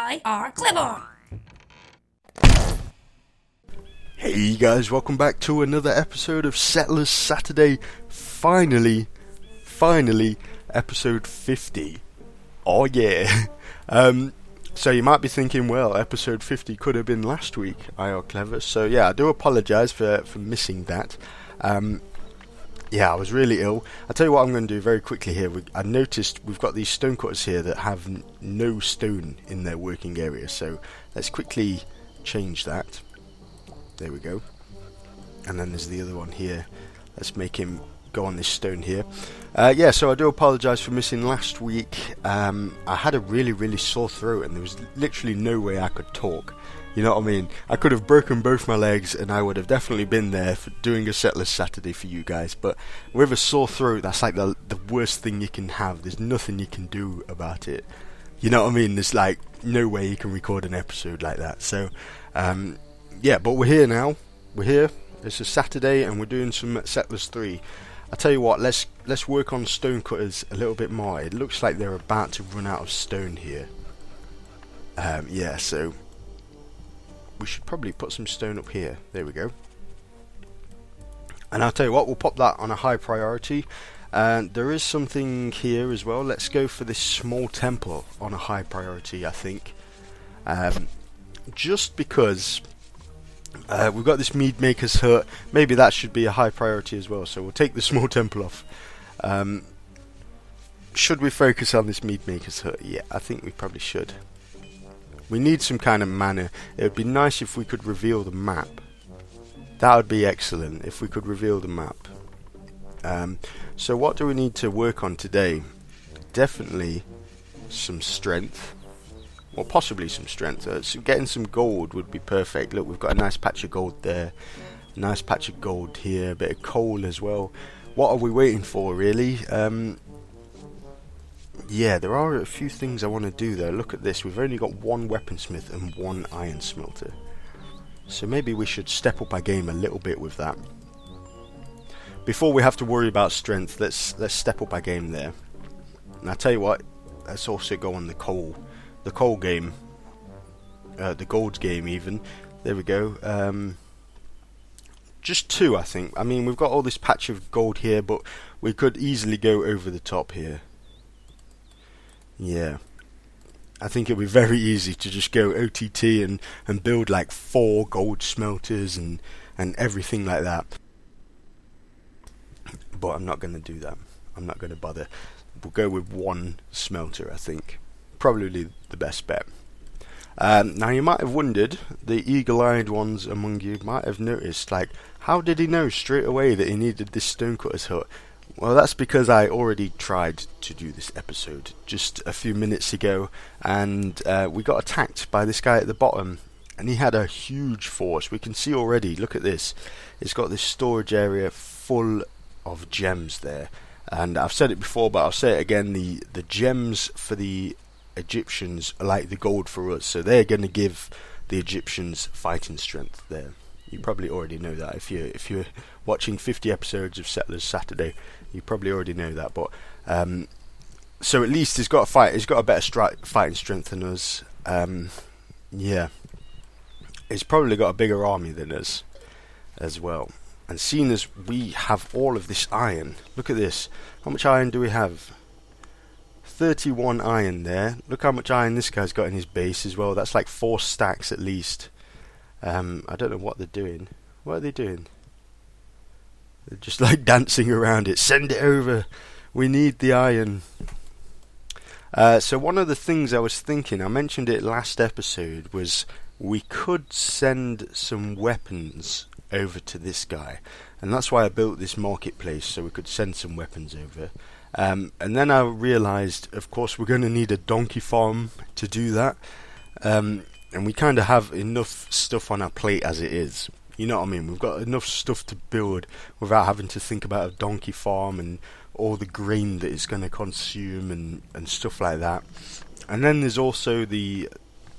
I are Cleborn. Hey guys, welcome back to another episode of Settlers Saturday. Finally, episode 50. Oh yeah. So you might be thinking, well, episode 50 could have been last week, I are clever. So yeah, I do apologise for missing that. Yeah, I was really ill. I'll tell you what I'm going to do very quickly here. I noticed we've got these stonecutters here that have no stone in their working area. So let's quickly change that. There we go. And then there's the other one here. Let's make him go on this stone here. Yeah, so I do apologise for missing last week. I had a really sore throat and there was literally no way I could talk. You know what I mean? I could have broken both my legs and I would have definitely been there for doing a Settlers Saturday for you guys. But with a sore throat, that's like the worst thing you can have. There's nothing you can do about it. You know what I mean? There's like no way you can record an episode like that. So, yeah, but we're here now. We're here. It's a Saturday and we're doing some Settlers 3. I tell you what, let's work on stonecutters a little bit more. It looks like they're about to run out of stone here. Yeah, so we should probably put some stone up here. There we go. And I'll tell you what, we'll pop that on a high priority. And there is something here as well. Let's go for this small temple on a high priority, I think. Just because we've got this mead maker's hut. Maybe that should be a high priority as well. So we'll take the small temple off. Should we focus on this mead maker's hut? Yeah, I think we probably should. We need some kind of mana. It would be nice if we could reveal the map. That would be excellent if we could reveal the map. So what do we need to work on today? Definitely some strength. Or possibly some strength. So getting some gold would be perfect. Look, we've got a nice patch of gold there. A nice patch of gold here. A bit of coal as well. What are we waiting for, really? Yeah, there are a few things I want to do though. Look at this. We've only got one weaponsmith and one iron smelter. So maybe we should step up our game a little bit with that. Before we have to worry about strength, let's step up our game there. And I'll tell you what, let's also go on the coal game. The gold game even. There we go. Just two, I think. I mean, we've got all this patch of gold here, but we could easily go over the top here. Yeah. I think it'll be very easy to just go OTT and build like 4 gold smelters and everything like that. But I'm not going to do that. I'm not going to bother. We'll go with 1 smelter, I think. Probably the best bet. Now you might have wondered, the eagle-eyed ones among you might have noticed, like, how did he know straight away that he needed this stonecutter's hut? Well, that's because I already tried to do this episode just a few minutes ago, and we got attacked by this guy at the bottom, and he had a huge force. We can see already, look at this, it's got this storage area full of gems there, and I've said it before, but I'll say it again, the gems for the Egyptians are like the gold for us, so they're going to give the Egyptians fighting strength there. You probably already know that if you're watching 50 episodes of Settlers Saturday. You probably already know that, but so at least he's got a fight. He's got a better fighting strength than us. Yeah, he's probably got a bigger army than us as well. And seeing as we have all of this iron, look at this. How much iron do we have? 31 iron there. Look how much iron this guy's got in his base as well. That's like 4 stacks at least. I don't know what they're doing. What are they doing? They're just like dancing around it. Send it over. We need the iron. So one of the things I was thinking, I mentioned it last episode, was we could send some weapons over to this guy. And that's why I built this marketplace, so we could send some weapons over. And then I realised, of course, we're going to need a donkey farm to do that. And we kind of have enough stuff on our plate as it is. You know what I mean? We've got enough stuff to build without having to think about a donkey farm and all the grain that it's going to consume and stuff like that. And then there's also the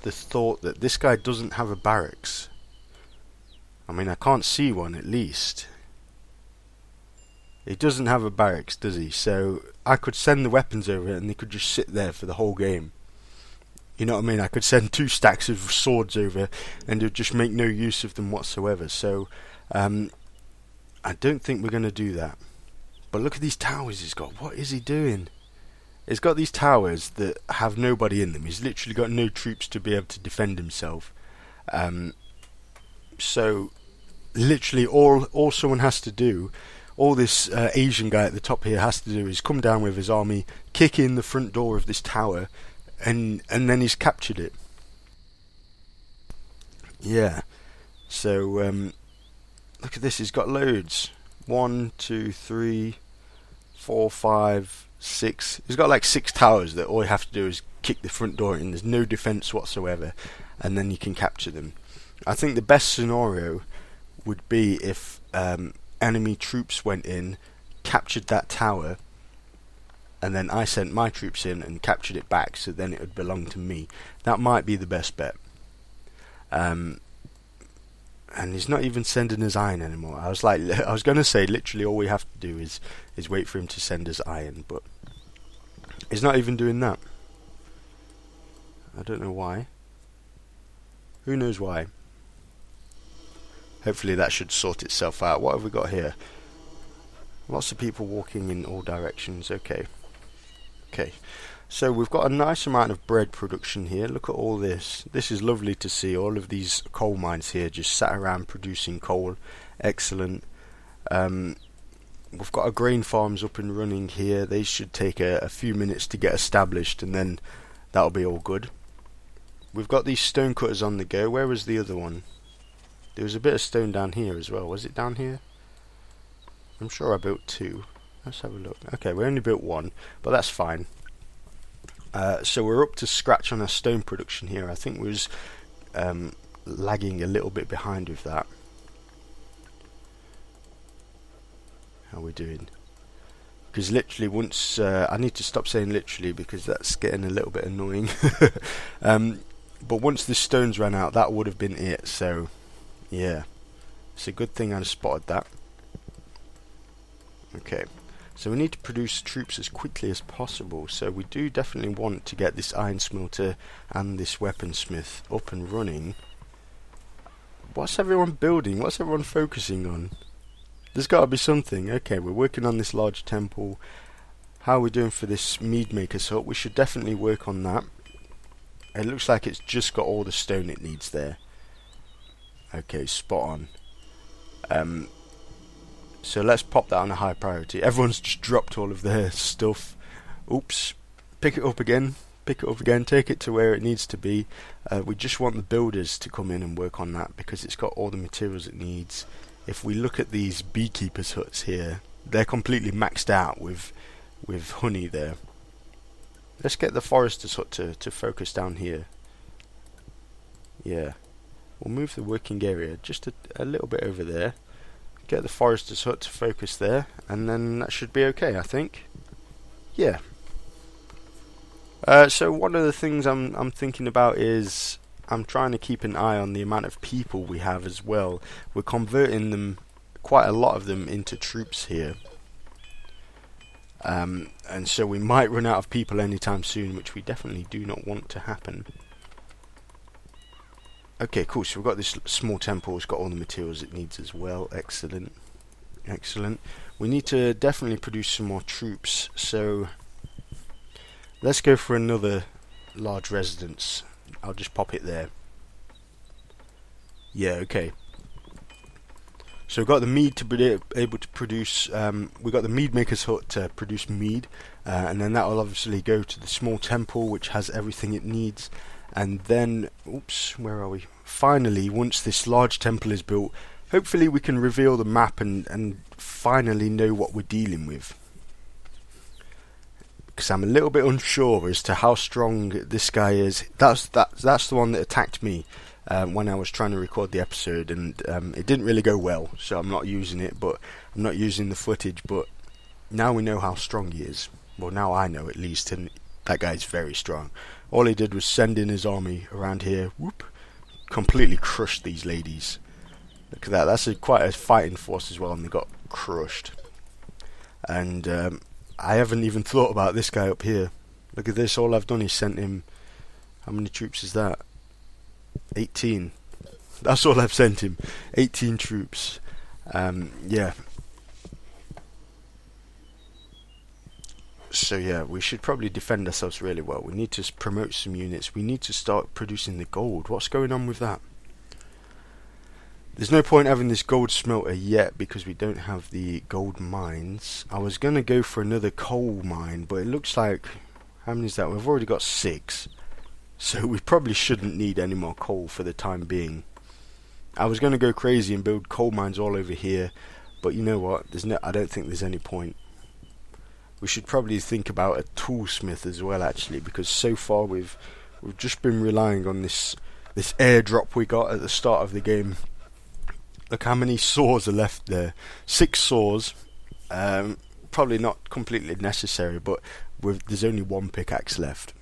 thought that this guy doesn't have a barracks. I mean, I can't see one at least. He doesn't have a barracks, does he? So I could send the weapons over and they could just sit there for the whole game. You know what I mean? I could send 2 stacks of swords over and it would just make no use of them whatsoever. So I don't think we're going to do that. But look at these towers he's got. What is he doing? He's got these towers that have nobody in them. He's literally got no troops to be able to defend himself. So literally all someone has to do, all this Asian guy at the top here has to do, is come down with his army, kick in the front door of this tower, and then he's captured it. Yeah. So look at this. He's got loads. 1, 2, 3, 4, 5, 6. He's got like 6 towers that all you have to do is kick the front door in. There's no defense whatsoever, and then you can capture them. I think the best scenario would be if enemy troops went in, captured that tower, and then I sent my troops in and captured it back, so then it would belong to me. That might be the best bet. And he's not even sending us iron anymore. I was going to say literally all we have to do is wait for him to send us iron, but he's not even doing that. I don't know why. Who knows why? Hopefully that should sort itself out. What have we got here? Lots of people walking in all directions. Okay. So we've got a nice amount of bread production here. Look at all this. This is lovely to see. All of these coal mines here just sat around producing coal. Excellent. We've got our grain farms up and running here. They should take a few minutes to get established, and then that'll be all good. We've got these stone cutters on the go. Where was the other one? There was a bit of stone down here as well. Was it down here? I'm sure I built 2. Let's have a look. Okay, we only built 1, but that's fine. So we're up to scratch on our stone production here. I think we was lagging a little bit behind with that. How are we doing? Because literally once... I need to stop saying literally because that's getting a little bit annoying. But once the stones ran out, that would have been it. So, yeah. It's a good thing I spotted that. Okay. So we need to produce troops as quickly as possible. So we do definitely want to get this iron smelter and this weaponsmith up and running. What's everyone building? What's everyone focusing on? There's got to be something. Okay, we're working on this large temple. How are we doing for this mead maker's hut? We should definitely work on that. It looks like it's just got all the stone it needs there. Okay, spot on. So let's pop that on a high priority. Everyone's just dropped all of their stuff. Oops. Pick it up again. Take it to where it needs to be. We just want the builders to come in and work on that because it's got all the materials it needs. If we look at these beekeepers' huts here, they're completely maxed out with honey there. Let's get the forester's hut to focus down here. Yeah. We'll move the working area just a little bit over there. Get the forester's hut to focus there, and then that should be okay, I think. Yeah. So one of the things I'm thinking about is I'm trying to keep an eye on the amount of people we have as well. We're converting them, quite a lot of them, into troops here. And so we might run out of people anytime soon, which we definitely do not want to happen. Okay, cool. So we've got this small temple. It's got all the materials it needs as well. Excellent. We need to definitely produce some more troops. So let's go for another large residence. I'll just pop it there. Yeah, okay. So we've got the mead to be able to produce, we've got the mead maker's hut to produce mead, and then that will obviously go to the small temple which has everything it needs, and then, oops, where are we? Finally, once this large temple is built, hopefully we can reveal the map and finally know what we're dealing with. Because I'm a little bit unsure as to how strong this guy is. That's the one that attacked me when I was trying to record the episode, and it didn't really go well, so I'm not using it, but I'm not using the footage, but now we know how strong he is. Well, now I know at least, and that guy's very strong. All he did was send in his army around here, whoop, completely crushed these ladies. Look at that, that's quite a fighting force as well, and they got crushed. And I haven't even thought about this guy up here. Look at this, all I've done is sent him How many troops is that? 18. That's all I've sent him. 18 troops. Yeah. So yeah, we should probably defend ourselves really well. We need to promote some units. We need to start producing the gold. What's going on with that? There's no point having this gold smelter yet because we don't have the gold mines. I was going to go for another coal mine, but it looks like... How many is that? We've already got 6. So we probably shouldn't need any more coal for the time being. I was going to go crazy and build coal mines all over here, but you know what? I don't think there's any point. We should probably think about a toolsmith as well, actually, because so far we've just been relying on this airdrop we got at the start of the game. Look how many saws are left there. 6 saws. Probably not completely necessary, but there's only 1 pickaxe left.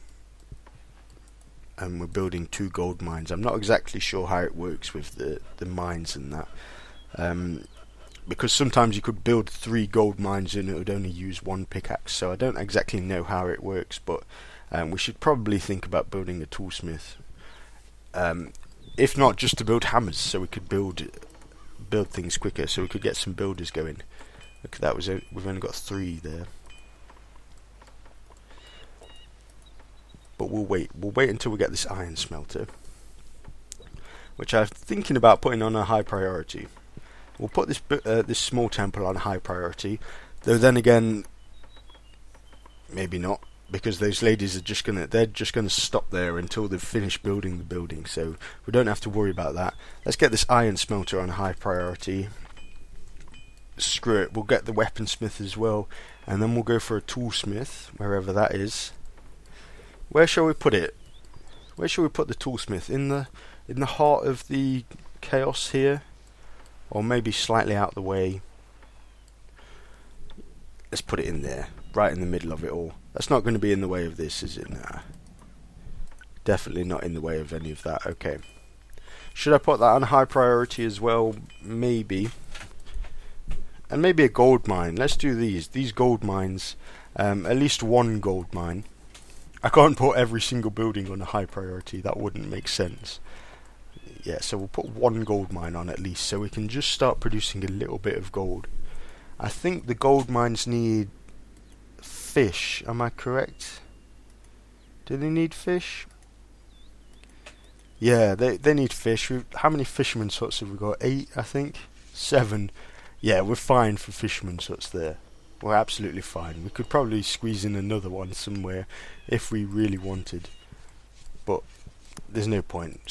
And we're building 2 gold mines. I'm not exactly sure how it works with the mines and that. Because sometimes you could build 3 gold mines and it would only use 1 pickaxe. So I don't exactly know how it works, but we should probably think about building a toolsmith. If not, just to build hammers, so we could build things quicker, so we could get some builders going. Look at that, we've only got 3 there. But we'll wait until we get this iron smelter, which I'm thinking about putting on a high priority. We'll put this small temple on high priority, though then again, maybe not, because those ladies are just gonna stop there until they've finished building the building, so we don't have to worry about that. Let's get this iron smelter on high priority. Screw it, we'll get the weaponsmith as well, and then we'll go for a toolsmith, wherever that is. Where shall we put it? Where shall we put the toolsmith? In the heart of the chaos here? Or maybe slightly out the way? Let's put it in there, right in the middle of it all. That's not going to be in the way of this, is it? Nah. Definitely not in the way of any of that. Okay. Should I put that on high priority as well? Maybe. And maybe a gold mine. Let's do these. These gold mines. At least 1 gold mine. I can't put every single building on a high priority. That wouldn't make sense. Yeah, so we'll put 1 gold mine on at least, so we can just start producing a little bit of gold. I think the gold mines need fish. Am I correct? Do they need fish? Yeah, they need fish. How many fisherman's huts have we got? 8, I think? 7. Yeah, we're fine for fisherman's huts there. We're absolutely fine. We could probably squeeze in another one somewhere if we really wanted. But there's no point.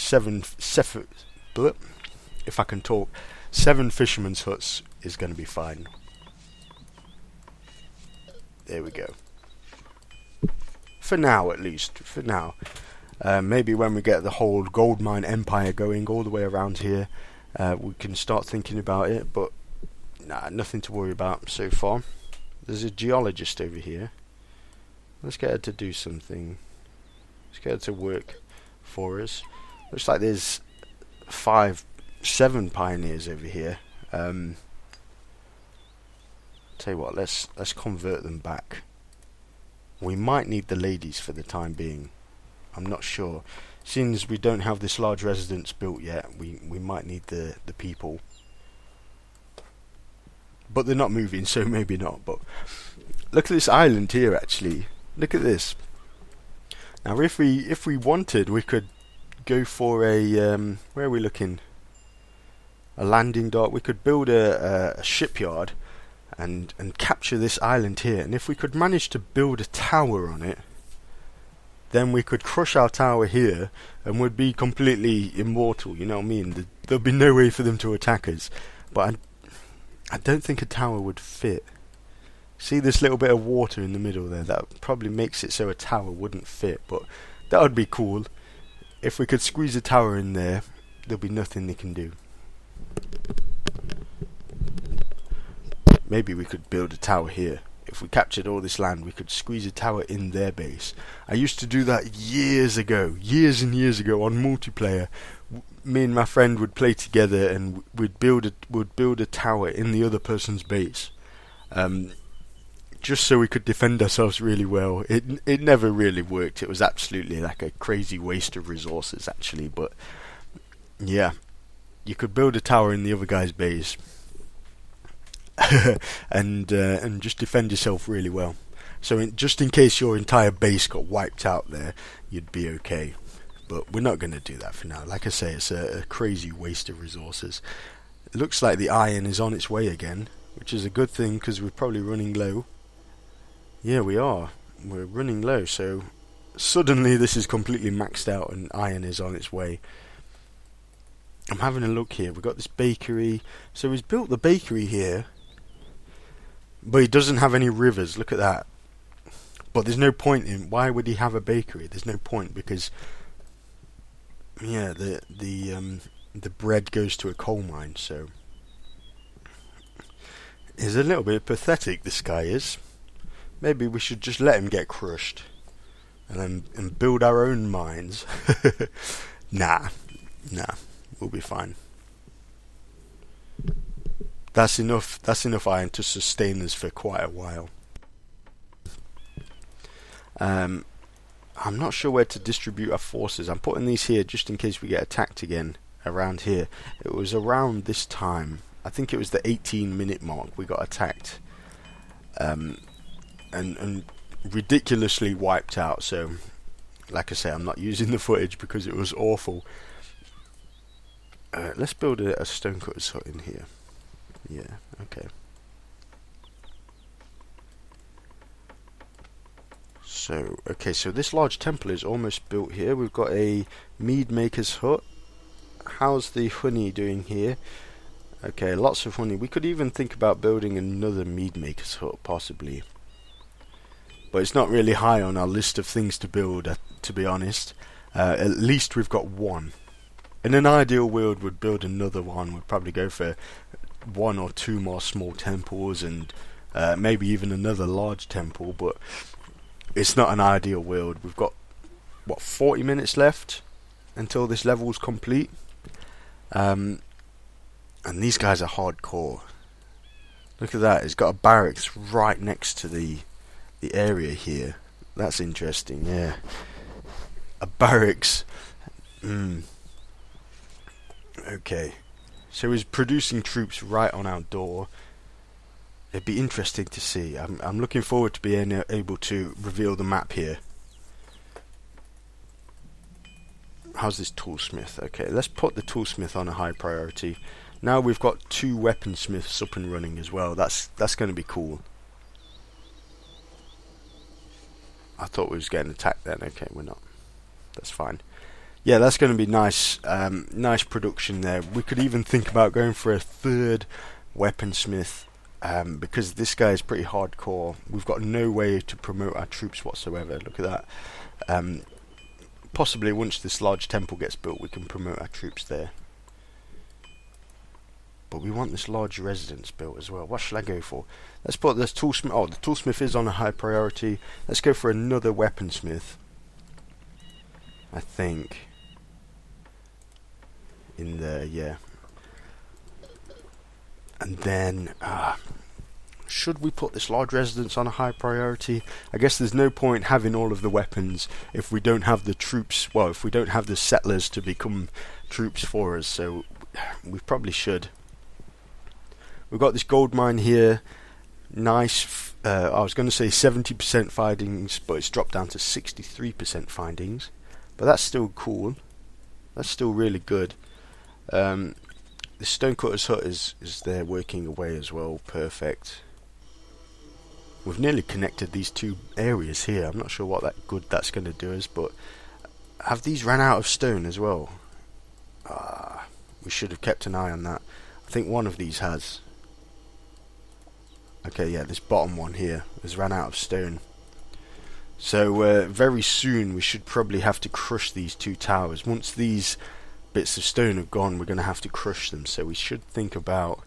If I can talk, 7 fisherman's huts is going to be fine. There we go. For now, at least. For now. Maybe when we get the whole gold mine empire going all the way around here, we can start thinking about it. But nah, nothing to worry about so far. There's a geologist over here. Let's get her to do something. Let's get her to work for us. Looks like there's 7 pioneers over here. Tell you what, let's convert them back. We might need the ladies for the time being. I'm not sure. Seeing as we don't have this large residence built yet, we might need the people. But they're not moving, so maybe not. But look at this island here, actually. Look at this. Now, if we wanted, we could go for a where are we looking? A landing dock. We could build a shipyard and capture this island here. And if we could manage to build a tower on it, then we could crush our tower here and would be completely immortal. You know what I mean? There'll be no way for them to attack us. But I don't think a tower would fit. See this little bit of water in the middle there? That probably makes it so a tower wouldn't fit, but that would be cool. If we could squeeze a tower in there, there'll be nothing they can do. Maybe we could build a tower here. If we captured all this land, we could squeeze a tower in their base. I used to do that years and years ago on multiplayer. Me and my friend would play together, and we'd build a tower in the other person's base. just so we could defend ourselves really well. It never really worked. It was absolutely like a crazy waste of resources, actually. But yeah, you could build a tower in the other guy's base and just defend yourself really well. So just in case your entire base got wiped out there, you'd be okay. But we're not going to do that for now. Like I say, it's a crazy waste of resources. It looks like the iron is on its way again, which is a good thing because we're probably running low. Yeah, we are. We're running low, so suddenly this is completely maxed out and iron is on its way. I'm having a look here. We've got this bakery. So he's built the bakery here, but he doesn't have any rivers. Look at that. But there's no point in... Why would he have a bakery? There's no point because... Yeah, the bread goes to a coal mine, so... He's a little bit pathetic, this guy is. Maybe we should just let him get crushed and build our own mines. Nah, we'll be fine. That's enough iron to sustain us for quite a while. I'm not sure where to distribute our forces. I'm putting these here just in case we get attacked again around here. It was around this time. I think it was the 18-minute mark we got attacked. And ridiculously wiped out. So, like I say, I'm not using the footage because it was awful. Let's build a stonecutter's hut in here. Yeah, okay. So, okay, so this large temple is almost built here. We've got a mead maker's hut. How's the honey doing here? Okay, lots of honey. We could even think about building another mead maker's hut, possibly. But it's not really high on our list of things to build, to be honest. At least we've got one. In an ideal world, we'd build another one. We'd probably go for 1 or 2 more small temples and maybe even another large temple. But it's not an ideal world. We've got, what, 40 minutes left until this level's complete. And these guys are hardcore. Look at that. It's got a barracks right next to the area here. That's interesting, yeah. A barracks. Okay. So he's producing troops right on our door. It'd be interesting to see. I'm looking forward to being able to reveal the map here. How's this toolsmith? Okay, let's put the toolsmith on a high priority. Now we've got 2 weaponsmiths up and running as well. That's going to be cool. I thought we was getting attacked then. Okay, we're not. That's fine. Yeah, that's going to be nice. Nice production there. We could even think about going for a 3rd weaponsmith because this guy is pretty hardcore. We've got no way to promote our troops whatsoever. Look at that. Possibly once this large temple gets built, we can promote our troops there. But we want this large residence built as well. What should I go for? Let's put this toolsmith. Oh, the toolsmith is on a high priority. Let's go for another weaponsmith. I think. In there, yeah. And then, should we put this large residence on a high priority? I guess there's no point having all of the weapons if we don't have the troops. Well, if we don't have the settlers to become troops for us. So we probably should. We've got this gold mine here. Nice. I was going to say 70% findings, but it's dropped down to 63% findings. But that's still cool. That's still really good. The stonecutter's hut is there working away as well. Perfect. We've nearly connected these 2 areas here. I'm not sure what good that's going to do us, but have these ran out of stone as well? We should have kept an eye on that. I think one of these has. Okay, yeah, this bottom one here has ran out of stone. So very soon we should probably have to crush these 2 towers. Once these bits of stone have gone, we're going to have to crush them. So we should think about...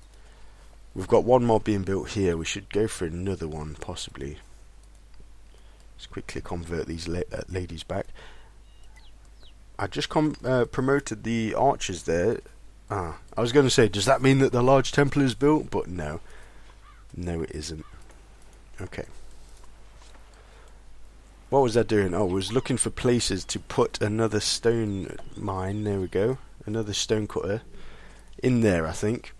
We've got 1 more being built here. We should go for another one, possibly. Let's quickly convert these ladies back. I just promoted the archers there. I was going to say, does that mean that the large temple is built? But no. No, it isn't. Okay. what was I doing? Oh, I was looking for places to put another stone mine. There we go. Another stone cutter in there, I think.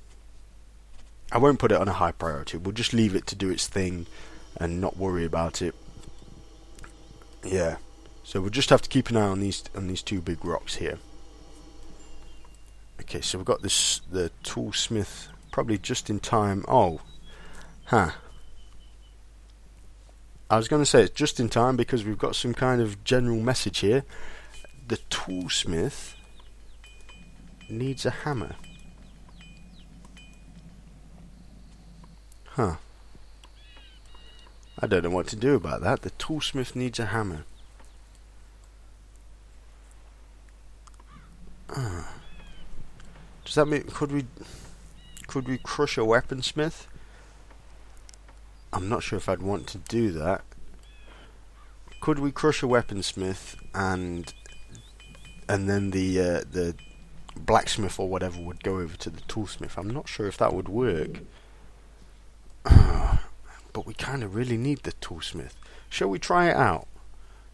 I won't put it on a high priority. We'll just leave it to do its thing and not worry about it. Yeah. So we'll just have to keep an eye on these two big rocks here. Okay, so we've got the toolsmith probably just in time. Oh, huh. I was going to say it's just in time because we've got some kind of general message here. The toolsmith needs a hammer. Huh. I don't know what to do about that. The toolsmith needs a hammer. Does that mean could we crush a weaponsmith? I'm not sure if I'd want to do that. Could we crush a weaponsmith and then the blacksmith or whatever would go over to the toolsmith? I'm not sure if that would work. But we kind of really need the toolsmith. Shall we try it out?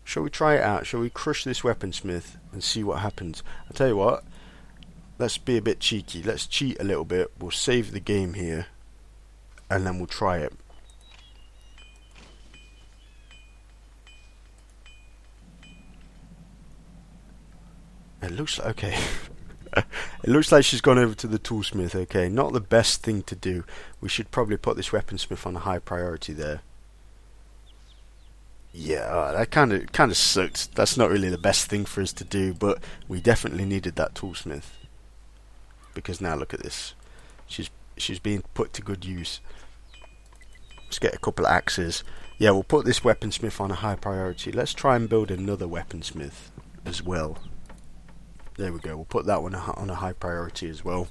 Shall we crush this weaponsmith and see what happens? I'll tell you what. Let's be a bit cheeky. Let's cheat a little bit. We'll save the game here, and then we'll try it. It looks like, okay. It looks like she's gone over to the toolsmith. Okay, not the best thing to do. We should probably put this weaponsmith on a high priority there. Yeah, that kind of sucked. That's not really the best thing for us to do, but we definitely needed that toolsmith. Because now look at this. She's being put to good use. Let's get a couple of axes. Yeah, we'll put this weaponsmith on a high priority. Let's try and build another weaponsmith as well. There we go. We'll put that one on a high priority as well.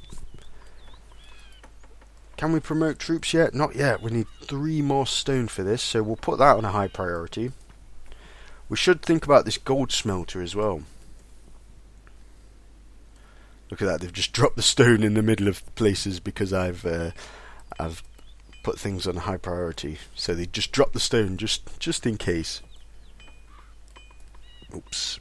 Can we promote troops yet? Not yet. We need 3 more stone for this, so we'll put that on a high priority. We should think about this gold smelter as well. Look at that. They've just dropped the stone in the middle of places because I've put things on a high priority. So they just dropped the stone just in case. Oops.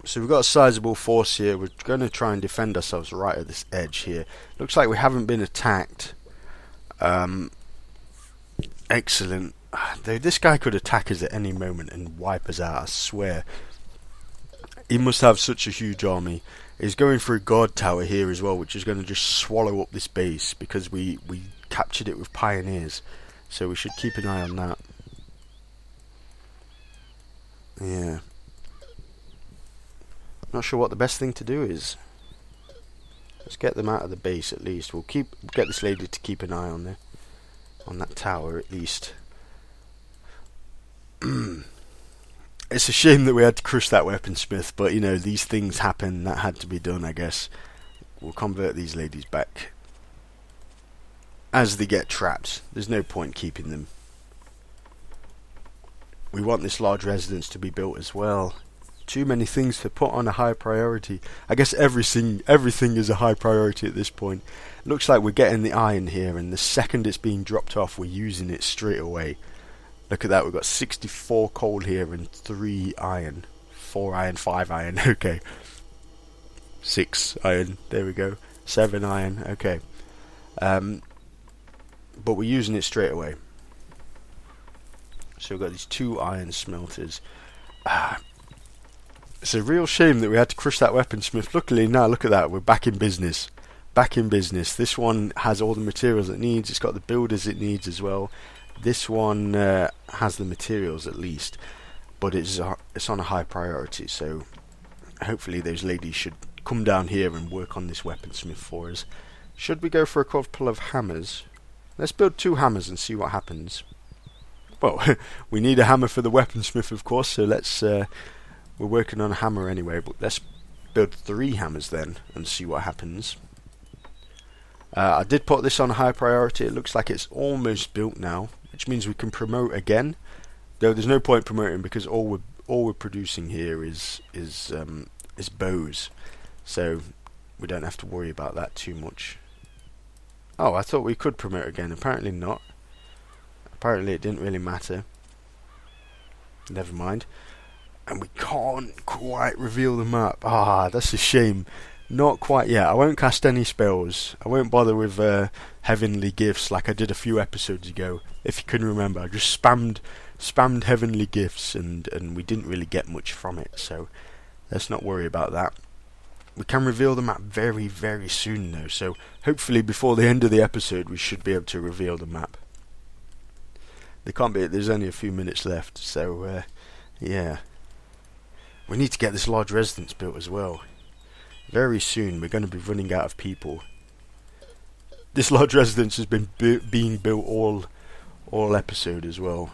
So we've got a sizable force here. We're going to try and defend ourselves right at this edge here. Looks like we haven't been attacked. Excellent. This guy could attack us at any moment and wipe us out, I swear. He must have such a huge army. He's going through Guard Tower here as well, which is going to just swallow up this base because we captured it with pioneers. So we should keep an eye on that. Yeah. Not sure what the best thing to do is. Let's get them out of the base at least. We'll get this lady to keep an eye on that tower at least. It's a shame that we had to crush that weaponsmith, but you know, these things happen. That had to be done, I guess. We'll convert these ladies back as they get trapped. There's no point keeping them. We want this large residence to be built as well. Too many things to put on a high priority. I guess everything is a high priority at this point. Looks like we're getting the iron here, and the second it's being dropped off, we're using it straight away. Look at that, we've got 64 coal here and 3 iron. 4 iron, 5 iron, okay. 6 iron, there we go. 7 iron, okay. But we're using it straight away. So we've got these 2 iron smelters. It's a real shame that we had to crush that weaponsmith. Luckily now, look at that, we're back in business. Back in business. This one has all the materials it needs. It's got the builders it needs as well. This one has the materials at least, but it's on a high priority. So hopefully those ladies should come down here and work on this weaponsmith for us. Should we go for a couple of hammers? Let's build 2 hammers and see what happens. Well, we need a hammer for the weaponsmith, of course. So let's. We're working on a hammer anyway, but let's build 3 hammers then and see what happens. I did put this on a high priority. It looks like it's almost built now, which means we can promote again. Though there's no point promoting because all we're producing here is bows, so we don't have to worry about that too much. Oh, I thought we could promote again. Apparently not. Apparently it didn't really matter. Never mind. And we can't quite reveal the map. Ah, that's a shame. Not quite yet. I won't cast any spells. I won't bother with heavenly gifts like I did a few episodes ago. If you can remember, I just spammed heavenly gifts, and we didn't really get much from it. So let's not worry about that. We can reveal the map very, very soon though. So hopefully before the end of the episode, we should be able to reveal the map. There can't be. There's only a few minutes left. So yeah. We need to get this large residence built as well. Very soon we're going to be running out of people. This large residence has been being built all episode as well.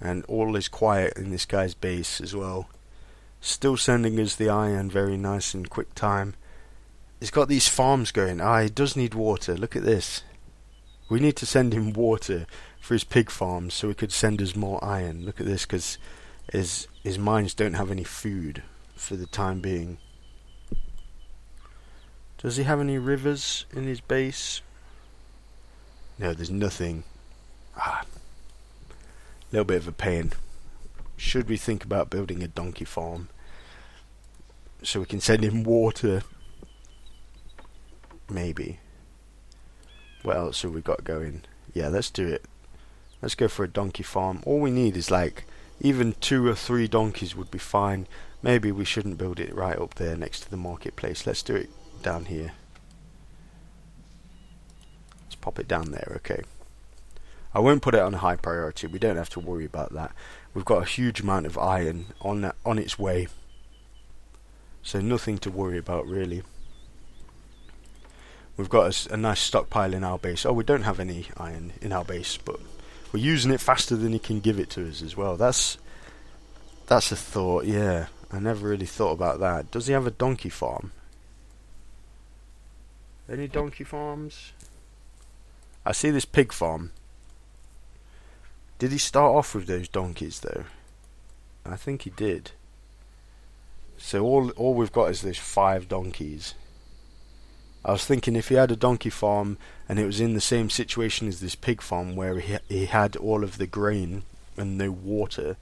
And all is quiet in this guy's base as well. Still sending us the iron very nice in quick time. He's got these farms going. He does need water. Look at this. We need to send him water for his pig farms so he could send us more iron. Look at this, because his mines don't have any food for the time being. Does he have any rivers in his base? No, there's nothing. Little bit of a pain. Should we think about building a donkey farm so we can send him water? Maybe. What else have we got going? Yeah, let's do it. Let's go for a donkey farm. All we need is like even 2 or 3 donkeys would be fine. Maybe we shouldn't build it right up there next to the marketplace. Let's do it down here. Let's pop it down there. Okay. I won't put it on high priority. We don't have to worry about that. We've got a huge amount of iron on its way. So nothing to worry about really. We've got a nice stockpile in our base. Oh, we don't have any iron in our base, but we're using it faster than he can give it to us as well. That's a thought, yeah. I never really thought about that. Does he have a donkey farm? Any donkey farms? I see this pig farm. Did he start off with those donkeys though? I think he did. So all we've got is those 5 donkeys. I was thinking if he had a donkey farm and it was in the same situation as this pig farm where he had all of the grain and no water,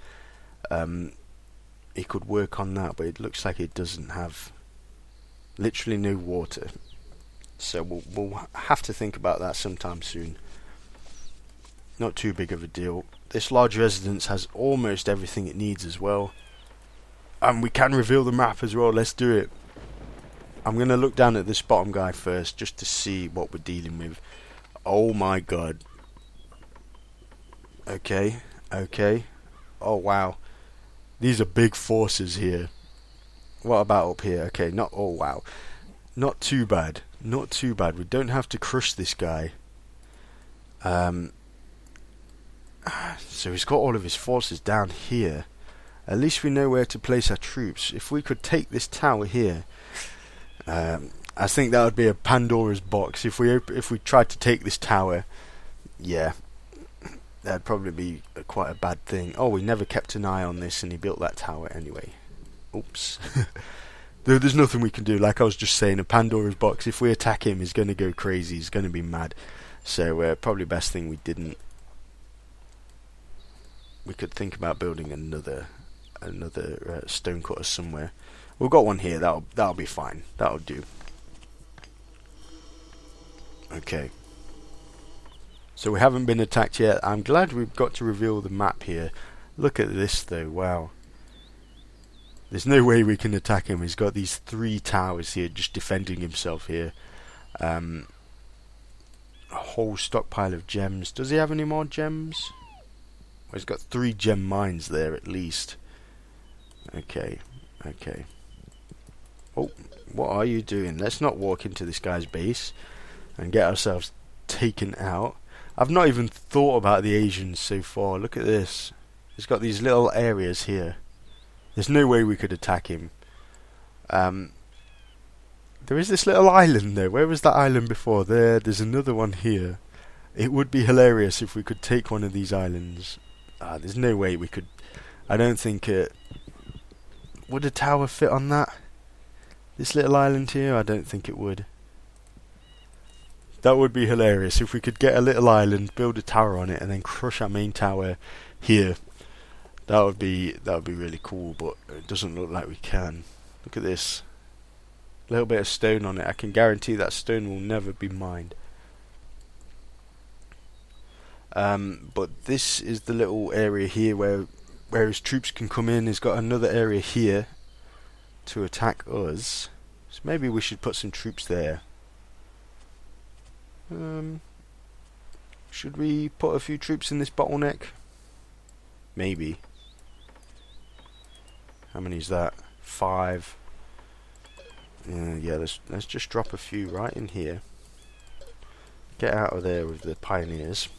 he could work on that, but it looks like it doesn't have literally no water. So we'll have to think about that sometime soon. Not too big of a deal. This large residence has almost everything it needs as well. And we can reveal the map as well. Let's do it. I'm going to look down at this bottom guy first just to see what we're dealing with. Oh my god. Okay. Oh wow. These are big forces here. What about up here? Okay, oh wow. Not too bad. Not too bad. We don't have to crush this guy. So he's got all of his forces down here. At least we know where to place our troops. If we could take this tower here, I think that would be a Pandora's box. If we tried to take this tower, yeah, that'd probably be quite a bad thing. Oh, we never kept an eye on this, and he built that tower anyway. Oops. There's nothing we can do. Like I was just saying, a Pandora's box. If we attack him, he's going to go crazy. He's going to be mad. So probably best thing we didn't. We could think about building another stone cutter somewhere. We've got one here. That'll be fine. That'll do. Okay. So we haven't been attacked yet. I'm glad we've got to reveal the map here. Look at this though. Wow. There's no way we can attack him. He's got these 3 towers here just defending himself here. A whole stockpile of gems. Does he have any more gems? Well, he's got 3 gem mines there at least. Okay. Oh, what are you doing? Let's not walk into this guy's base and get ourselves taken out. I've not even thought about the Asians so far. Look at this. He's got these little areas here. There's no way we could attack him. There is this little island though. Where was that island before? There's another one here. It would be hilarious if we could take one of these islands. There's no way we could. I don't think would a tower fit on that? This little island here? I don't think it would. That would be hilarious if we could get a little island, build a tower on it, and then crush our main tower here. That would be really cool, but it doesn't look like we can. Look at this. A little bit of stone on it. I can guarantee that stone will never be mined. But this is the little area here where his troops can come in. He's got another area here to attack us. So maybe we should put some troops there. Should we put a few troops in this bottleneck? Maybe. How many is that? 5. Yeah, let's just drop a few right in here. Get out of there with the pioneers.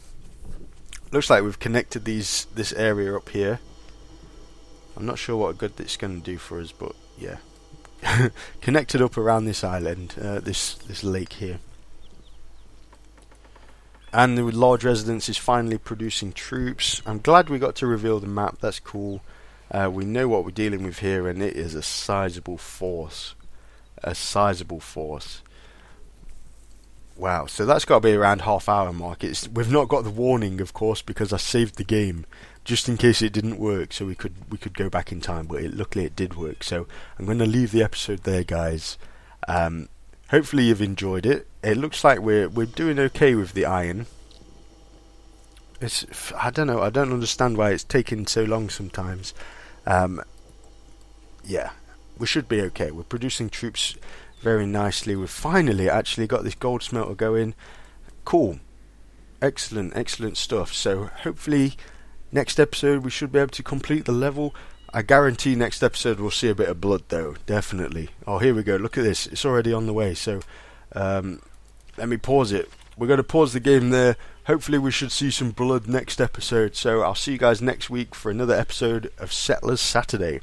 Looks like we've connected this area up here. I'm not sure what good it's going to do for us, but yeah. Connected up around this island, this lake here. And the large residence is finally producing troops. I'm glad we got to reveal the map. That's cool. We know what we're dealing with here, and it is a sizable force. A sizable force. Wow, so that's got to be around half-hour mark. We've not got the warning, of course, because I saved the game just in case it didn't work, so we could go back in time. But luckily it did work. So I'm going to leave the episode there, guys. Hopefully you've enjoyed it. It looks like we're doing okay with the iron. I don't know. I don't understand why it's taking so long sometimes. Yeah, we should be okay. We're producing troops very nicely. We've finally actually got this gold smelter going. Cool. Excellent stuff. So hopefully next episode we should be able to complete the level. I guarantee next episode we'll see a bit of blood though, definitely. Oh, here we go. Look at this. It's already on the way. So let me pause it. We're going to pause the game there. Hopefully we should see some blood next episode. So I'll see you guys next week for another episode of Settlers Saturday.